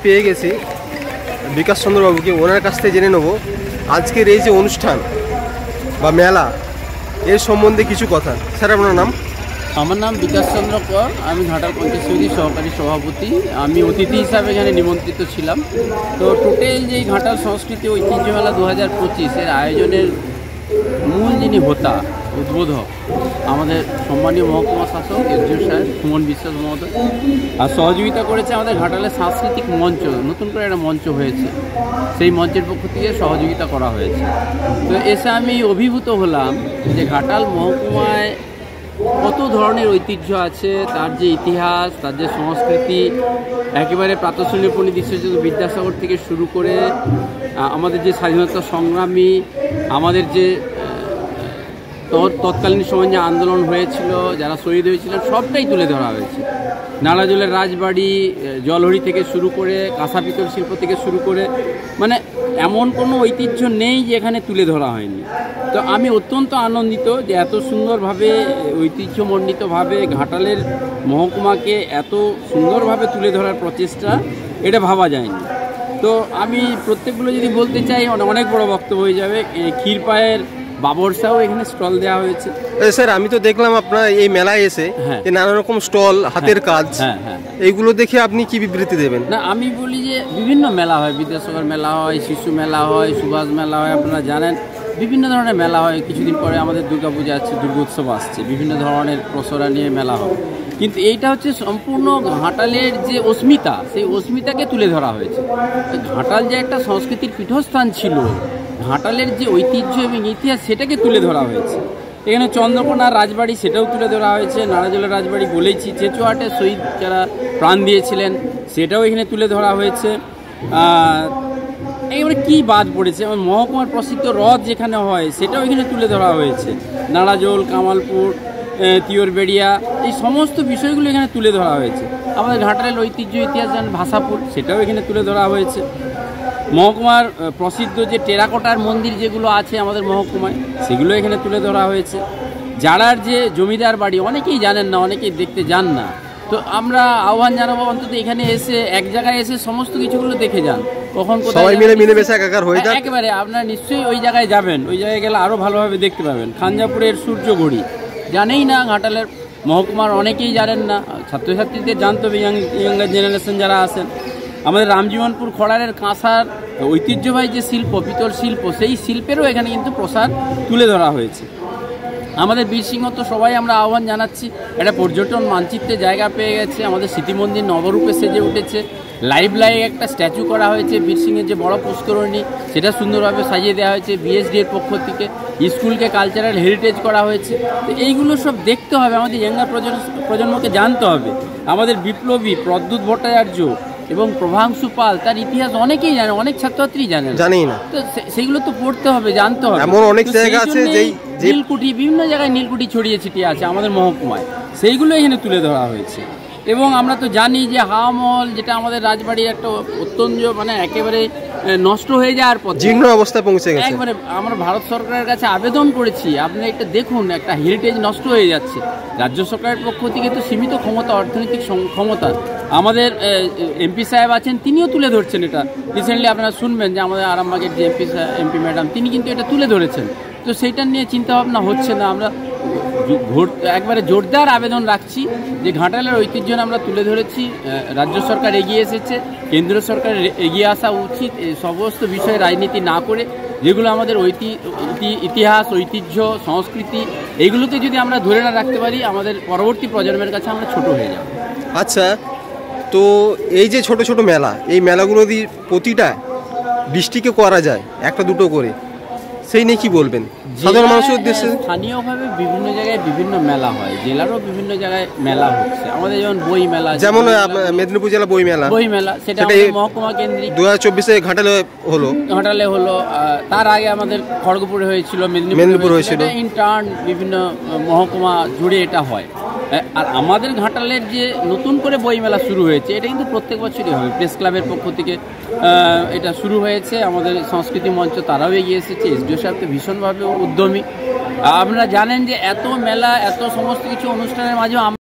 পেয়ে গেছি বিকাশ চন্দ্র বাবুকে, ওনার কাছ থেকে জেনে নেব আজকের এই যে অনুষ্ঠান বা মেলা এর সম্বন্ধে কিছু কথা। স্যার আপনার নাম? আমার নাম বিকাশ চন্দ্র কর, আমি ঘাটাল পঞ্চায়েত সমিতির সহকারী সভাপতি। আমি অতিথি হিসাবে এখানে নিমন্ত্রিত ছিলাম। তো টোটাল যে ঘাটাল সংস্কৃতি ঐতিহ্য মেলা 2025 এর আয়োজনের মূল যিনি হোতা উদ্বোধক আমাদের সম্মানীয় মহকুমা শাসক এসডিও সাহেব সুমন বিশ্বাস মহোদয়, আর সহযোগিতা করেছে আমাদের ঘাটালের সাংস্কৃতিক মঞ্চ, নতুন করে একটা মঞ্চ হয়েছে, সেই মঞ্চের পক্ষ থেকে সহযোগিতা করা হয়েছে। তো এসে আমি অভিভূত হলাম যে ঘাটাল মহকুমায় কত ধরনের ঐতিহ্য আছে, তার যে ইতিহাস, তার যে সংস্কৃতি, একেবারে প্রাতঃশ্রেণীর পণ্ডিত ঈশ্বরচন্দ্র বিদ্যাসাগর থেকে শুরু করে আমাদের যে স্বাধীনতা সংগ্রামী, আমাদের যে তৎকালীন সময় যে আন্দোলন হয়েছিল, যারা শহীদ হয়েছিলেন, সবটাই তুলে ধরা হয়েছে। নালাজলের রাজবাড়ি, জলহরি থেকে শুরু করে কাঁসা পিতল শিল্প থেকে শুরু করে, মানে এমন কোনো ঐতিহ্য নেই যে এখানে তুলে ধরা হয়নি। তো আমি অত্যন্ত আনন্দিত যে এত সুন্দরভাবে ঐতিহ্যমণ্ডিতভাবে ঘাটালের মহকুমাকে এত সুন্দরভাবে তুলে ধরার প্রচেষ্টা, এটা ভাবা যায়নি। তো আমি প্রত্যেকগুলো যদি বলতে চাই অনেক বড় বক্তব্য হয়ে যাবে। ক্ষীরপায়ের বাবরসাও এখানে স্টল দেওয়া হয়েছে। স্যার আমি তো দেখলাম আপনার এই মেলায় এসে নানা রকম স্টল, হাতের কাজ, এইগুলো দেখে আপনি কি বিবৃতি দেবেন? না, আমি বলি যে বিভিন্ন মেলা হয়, বিদ্যাসাগর মেলা হয়, শিশু মেলা হয়, সুভাষ মেলা হয়, আপনারা জানেন বিভিন্ন ধরনের মেলা হয়। কিছুদিন পরে আমাদের দুর্গাপূজা আসছে, দুর্গোৎসব আসছে, বিভিন্ন ধরনের প্রসরা নিয়ে মেলা হবে। কিন্তু এইটা হচ্ছে সম্পূর্ণ ঘাটালের যে অস্মিতা, সেই অস্মিতাকে তুলে ধরা হয়েছে। ঘাটাল যে একটা সংস্কৃতির পীঠস্থান ছিল, ঘাটালের যে ঐতিহ্য এবং ইতিহাস, সেটাকে তুলে ধরা হয়েছে। এখানে চন্দ্রকোনার রাজবাড়ি, সেটাও তুলে ধরা হয়েছে। নারাজলের রাজবাড়ি বলেছি, চেচুয়াটের শহীদ যারা প্রাণ দিয়েছিলেন, সেটাও এখানে তুলে ধরা হয়েছে। এবারে কী বাদ পড়েছে, আমার মহকুমার প্রসিদ্ধ রথ যেখানে হয়, সেটাও এখানে তুলে ধরা হয়েছে। নারাজল, কামালপুর, তিওরবেড়িয়া, এই সমস্ত বিষয়গুলো এখানে তুলে ধরা হয়েছে। আমাদের ঘাটালের ঐতিহ্য ইতিহাস জানেন, ভাষাপুর, সেটাও এখানে তুলে ধরা হয়েছে। মহকুমার প্রসিদ্ধ যে টেরাকোটার মন্দির যেগুলো আছে আমাদের মহকুমায়, সেগুলো এখানে তুলে ধরা হয়েছে। জাড়ার যে জমিদার বাড়ি, অনেকেই জানেন না, অনেকেই দেখতে যান না। তো আমরা আহ্বান জানাবো অন্তত এখানে এসে, এক জায়গায় এসে সমস্ত কিছুগুলো দেখে যান। কখন কোথায় মিলেমিশে একাকার হয়ে যায়, একেবারে আপনারা নিশ্চয়ই ওই জায়গায় যাবেন, ওই জায়গায় গেলে আরও ভালোভাবে দেখতে পাবেন। খাঞ্জাপুরের সূর্যঘড়ি জানেই না ঘাটালের মহকুমার অনেকেই জানেন না, ছাত্রছাত্রীদের জানতে হবে, ইয়াঙ্গার জেনারেশন যারা আছেন। আমাদের রামজীবনপুর খড়ারের কাঁসার ঐতিহ্যবাহী যে শিল্প, পিতল শিল্প, সেই শিল্পেরও এখানে কিন্তু প্রসার তুলে ধরা হয়েছে। আমাদের বীরসিংহ তো সবাই আমরা আহ্বান জানাচ্ছি, একটা পর্যটন মানচিত্রে জায়গা পেয়ে গেছে। আমাদের স্মৃতিমন্দির নবরূপে সেজে উঠেছে, লাইভ একটা স্ট্যাচু করা হয়েছে। বীরসিংহের যে বড় পুষ্করণী, সেটা সুন্দরভাবে সাজিয়ে দেওয়া হয়েছে বিএসডি এর পক্ষ থেকে। স্কুলকে কালচারাল হেরিটেজ করা হয়েছে। তো এইগুলো সব দেখতে হবে, আমাদের ইয়াঙ্গার প্রজন্মকে জানতে হবে। আমাদের বিপ্লবী প্রদ্যুৎ ভট্টাচার্য এবং প্রভাংশু পাল, তার ইতিহাস অনেকেই জানে, অনেক ছাত্রছাত্রী জানেন, জানেই না। তো সেইগুলো তো পড়তে হবে, জানতে হবে। এমন অনেক জায়গা আছে, নীলকুঠি, বিভিন্ন জায়গায় নীলকুঠি ছড়িয়ে ছিটিয়ে আছে আমাদের মহকুমায়, সেইগুলো এখানে তুলে ধরা হয়েছে। এবং আমরা তো জানি যে হাওয়া মহল, যেটা আমাদের রাজবাড়ির একটা অত্যন্ত, মানে একেবারে নষ্ট হয়ে যাওয়ার পর, জীর্ণ অবস্থায় পৌঁছে গেছে। একবারে আমরা ভারত সরকারের কাছে আবেদন করেছি, আপনি একটা দেখুন, একটা হেরিটেজ নষ্ট হয়ে যাচ্ছে। রাজ্য সরকারের পক্ষ থেকে তো সীমিত ক্ষমতা, অর্থনৈতিক ক্ষমতা। আমাদের এমপি সাহেব আছেন, তিনিও তুলে ধরছেন এটা। রিসেন্টলি আপনারা শুনবেন যে আমাদের আরামবাগের যে এমপি ম্যাডাম, তিনি কিন্তু এটা তুলে ধরেছেন। তো সেইটা নিয়ে চিন্তাভাবনা হচ্ছে না। আমরা একবারে জোরদার আবেদন রাখছি যে ঘাটালের ঐতিহ্য আমরা তুলে ধরেছি, রাজ্য সরকার এগিয়ে এসেছে, কেন্দ্র সরকার এগিয়ে আসা উচিত। এই সমস্ত বিষয়ে রাজনীতি না করে, যেগুলো আমাদের ইতিহাস, ঐতিহ্য, সংস্কৃতি, এইগুলোকে যদি আমরা ধরে না রাখতে পারি, আমাদের পরবর্তী প্রজন্মের কাছে আমরা ছোট হয়ে যাব। আচ্ছা, তো এই যে ছোট ছোট মেলা, এই মেলাগুলো যদি প্রতিটা ডিস্ট্রিক্টে করা যায় একটা দুটো করে, সেই নিয়ে কি বলবেন সাধারণ মানুষের উদ্দেশ্যে? স্থানীয়ভাবে বিভিন্ন জায়গায় বিভিন্ন মেলা হয়, জেলারও বিভিন্ন জায়গায় মেলা হচ্ছে। আমাদের যেমন বই মেলা, যেমন মেদিনীপুর জেলা বই মেলা, সেটা মহকুমা কেন্দ্রিক 2024-এ ঘাটালে হলো। তার আগে আমাদের খড়গপুরে হয়েছিল, মেদিনীপুর হয়েছিল। ইন্টার্ন বিভিন্ন মহকুমা জুড়ে এটা হয়। আর আমাদের ঘাটালের যে নতুন করে বইমেলা শুরু হয়েছে, এটা কিন্তু প্রত্যেক বছরই হবে। প্রেস ক্লাবের পক্ষ থেকে এটা শুরু হয়েছে। আমাদের সংস্কৃতি মঞ্চ তারাও এগিয়ে এসেছে, এসডিও সাহেব তো ভীষণভাবে উদ্যমী। আপনারা জানেন যে এত মেলা, এত সমস্ত কিছু অনুষ্ঠানের মাঝেও